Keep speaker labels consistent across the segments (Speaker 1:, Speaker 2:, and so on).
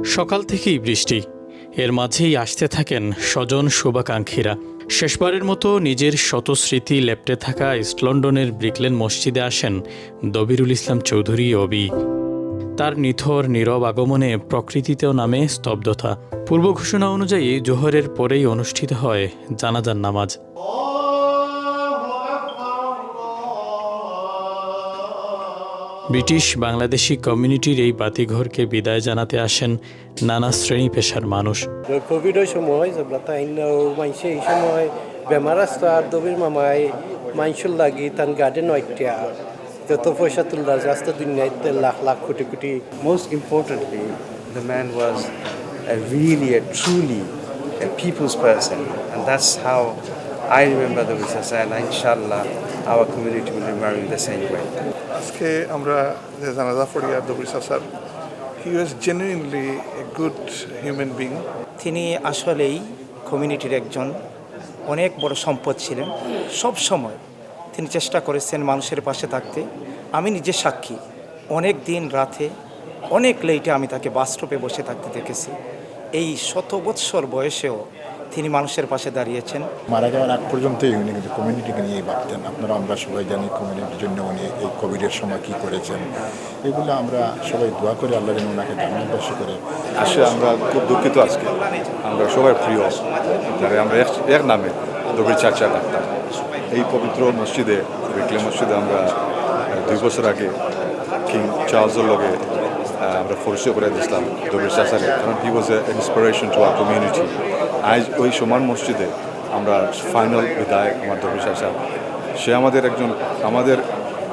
Speaker 1: সকাল থেকেই বৃষ্টি, এর মাঝেই আসতে থাকেন স্বজন শুভাকাঙ্ক্ষীরা। শেষবারের মতো নিজের শত স্মৃতি লেপ্টে থাকা ইস্ট লন্ডনের ব্রিকলেন মসজিদে আসেন দবিরুল ইসলাম চৌধুরী অবি। তার নিথর নীরব আগমনে প্রকৃতিতেও নামে স্তব্ধতা। পূর্ব ঘোষণা অনুযায়ী জোহরের পরেই অনুষ্ঠিত হয় জানাজার নামাজ। ব্রিটিশ বাংলাদেশি কমিউনিটির এই বাতিঘরকে বিদায় জানাতে আসেন নানা শ্রেণী পেশার মানুষ।
Speaker 2: কোভিডের সময় এই সময় বেমার আসতো আর দবির মামাই মানুষের লাগি তার গার্ডেন ওয়াইটিয়া যত পয়সা তুলবার রাস্তা দুনিয়াতে lakh lakh crore crore.
Speaker 3: Most importantly, the man was a truly a people's person, and that's how I remember the Visasa, and inshallah our community will remember in the same way.
Speaker 4: আজকে আমরা যে জানাজা পড়ি আর Dabir sir, he was genuinely a good human being.
Speaker 5: তিনি আসলেই কমিউনিটির একজন অনেক বড় সম্পদ ছিলেন। সব সময় তিনি চেষ্টা করেছেন মানুষের পাশে থাকতে। আমি নিজে সাক্ষী, অনেক দিন রাতে অনেক লেটে আমি তাকে বাস স্টপে বসে থাকতে দেখেছি। এই 100 বৎসর বয়সেও তিনি মানুষের পাশে দাঁড়িয়েছেন।
Speaker 6: মারা যাওয়ার আগ পর্যন্তই উনি কিন্তু কমিউনিটিকে নিয়েই ভাবতেন। আমরা সবাই জানি কমিউনিটির জন্য উনি এই কোভিডের সময় কী করেছেন। এগুলো আমরা সবাই দোয়া করে আল্লাহ যেন ওনাকে জান্নাতবাসী করে।
Speaker 7: আসলে আমরা খুব দুঃখিত আজকে। আমরা সবাই প্রিয়, যারা আমরা এক নামে দবির চাচা ডাক্তার। এই পবিত্র মসজিদে, ব্রিকলেন মসজিদে আমরা 2 বছর আগে কিং চার্লসের লগে আমরা পরিচয় করে দিয়েছিলাম দবির চাচারে, কারণ হি ওয়াজ এ ইন্সপিরেশন টু আওয়ার কমিউনিটি। আজ ওই সমান মসজিদে আমরা ফাইনাল বিদায় আমার দবির চাচা। সে আমাদের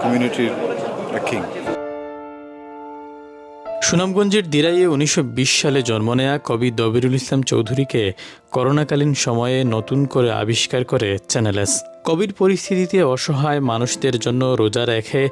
Speaker 7: কমিউনিটির কিং।
Speaker 1: সুনামগঞ্জের দিরাইয়ে 1920 সালে জন্ম নেয়া কবি দবিরুল ইসলাম চৌধুরীকে করোনাকালীন সময়ে নতুন করে আবিষ্কার করে চ্যানেল এস। কোভিড পরিস্থিতিতে অসহায় মানুষদের জন্য রোজা রেখে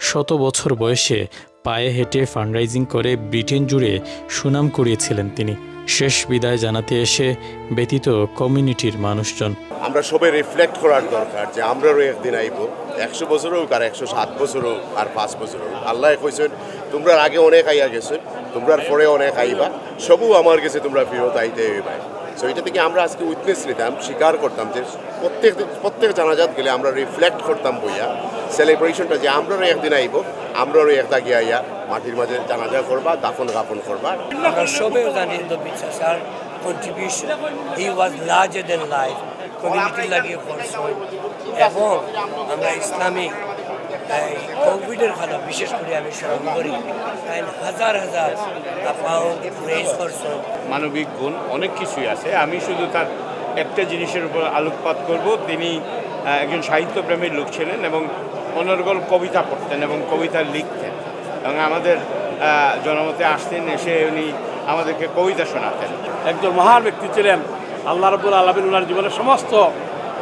Speaker 1: 100 বছর বয়সে পায়ে হেঁটে ফান্ডরাইজিং করে ব্রিটেন জুড়ে সুনাম কুড়িয়েছিলেন তিনি। শেষ বিদায় জানাতে এসে ব্যতীত কমিউনিটির মানুষজন।
Speaker 8: আমরা সবাই রিফ্লেক্ট করার দরকার যে আমরাও একদিন আইব, 100 বছর হোক আর 107 বছর হোক আর 5 বছর হোক। আল্লাহ কইছেন তোমরা আগে অনেক আইয়া গেছো, তোমরা পরে অনেক আইবা, সবও আমার কাছে তোমরা ফেরত আইতে হইবা। সো এটা থেকে আমরা আজকে উইটনেস নিতাম, স্বীকার করতাম যে প্রত্যেক জানাজাত গেলে আমরা রিফ্লেক্ট করতাম বইয়া সেলিব্রেশনটা যে আমরাও একদিন আইব, আমরাও একটা গিয়ে আইয়া মাটির মাঝে জানাজা করবা, দাফন কাফন করবা।
Speaker 9: আমরা সবাই জানি দবির চাচার কন্ট্রিবিউশন, হি ওয়াজ লার্জার দেন লাইফ, কমিউনিটি লাগিয়ে করছেন। এবং আমরা ইসলামিক কোভিডের কথা বিশেষ করে আমি স্মরণ করি, হাজার পাউন্ড রেজ করছেন।
Speaker 10: মানবিক গুণ অনেক কিছুই আছে, আমি শুধু তার একটা জিনিসের উপর আলোকপাত করব। তিনি একজন সাহিত্যপ্রেমীর লোক ছিলেন এবং অনর্গল কবিতা পড়তেন এবং কবিতা লিখতেন এবং আমাদের জনমতে আসতেন, এসে উনি আমাদেরকে কবিতা শোনাতেন।
Speaker 11: একজন মহান ব্যক্তি ছিলেন। আল্লাহ রাব্বুল আলামিন ওনার জীবনের সমস্ত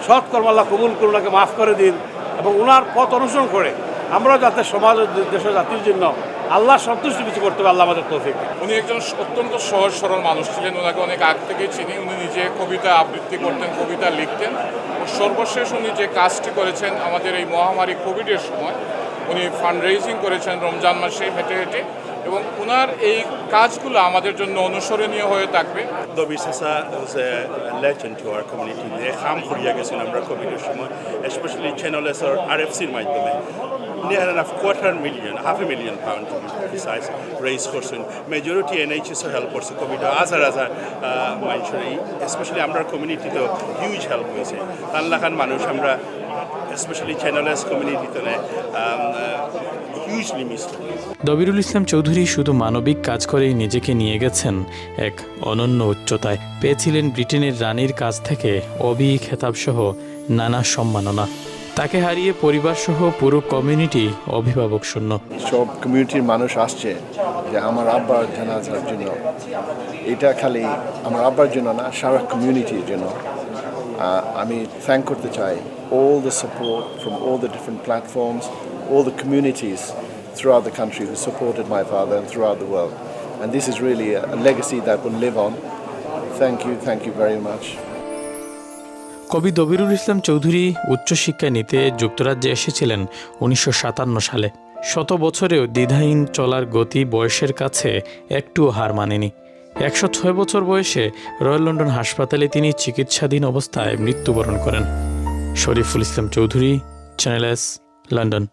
Speaker 11: সৎকর্ম আল্লাহ কবুল করে ওনাকে মাফ করে দিন এবং ওনার পথ অনুসরণ করে আমরা যাতে সমাজ দেশ জাতির জন্য আল্লাহ সন্তুষ্টি কিছু করতে পারে, আল্লাহ আমাদের তৌফিক।
Speaker 12: উনি একজন অত্যন্ত সহজ সরল মানুষ ছিলেন, ওনাকে অনেক আগ থেকে চিনি। উনি নিজে কবিতা আবৃত্তি করতেন, কবিতা লিখতেন। সর্বশেষ উনি যে কাজটি করেছেন আমাদের এই মহামারী কোভিডের সময়, উনি ফান্ড রেজিং করেছেন রমজান মাসে হেঁটে হেঁটে, এবং ওনার এই কাজগুলো আমাদের জন্য অনুসরণীয় হয়ে থাকবে।
Speaker 13: দবির চাচা was a legend to our community. খাম করিয়া গেছেন আমরা কোভিডের সময়, স্পেশালি চ্যানেল এস আর আরএফসির মাধ্যমে near enough £250,000 pound to be precise raise করছেন। মেজরিটি NHS হেল্প করছে কোভিড, হাজার মানুষের স্পেশালি আমরা কমিউনিটিতে হিউজ হেল্প হয়েছে। তার লাখান মানুষ আমরা স্পেশালি চ্যানেল এস কমিউনিটিতে হিউজলি মিস করি।
Speaker 1: দবিরুল ইসলাম চৌধুরী শুধু মানবিক কাজ করেই নিজেকে নিয়ে গেছেন এক অনন্য উচ্চতায়। পেয়েছিলেন ব্রিটেনের রানীর কাছ থেকে অবি খেতাবসহ নানা সম্মাননা। তাকে হারিয়ে পরিবারসহ পুরো কমিউনিটি অভিভাবক শূন্য।
Speaker 6: সব কমিউনিটির মানুষ আসছে যে আমার আব্বার জানাজার জন্য। এটা খালি আমার আব্বার জন্য না, সারা কমিউনিটির জন্য। আমি থ্যাংক করতে চাই all the support from all the different platforms, all the communities throughout the country who supported my father and throughout the world. And this is really a legacy that will live on. Thank you very much.
Speaker 1: কবি দবিরুল ইসলাম চৌধুরী উচ্চশিক্ষা নিতে যুক্তরাজ্যে এসেছিলেন 1957 সালে। 100 বছরেও দ্বিধাহীন চলার গতি বয়সের কাছে একটুও হার মানেনি। 106 বছর বয়সে রয়্যাল লন্ডন হাসপাতালে তিনি চিকিৎসাধীন অবস্থায় মৃত্যুবরণ করেন। Shariful Islam Chowdhury, channel S, London.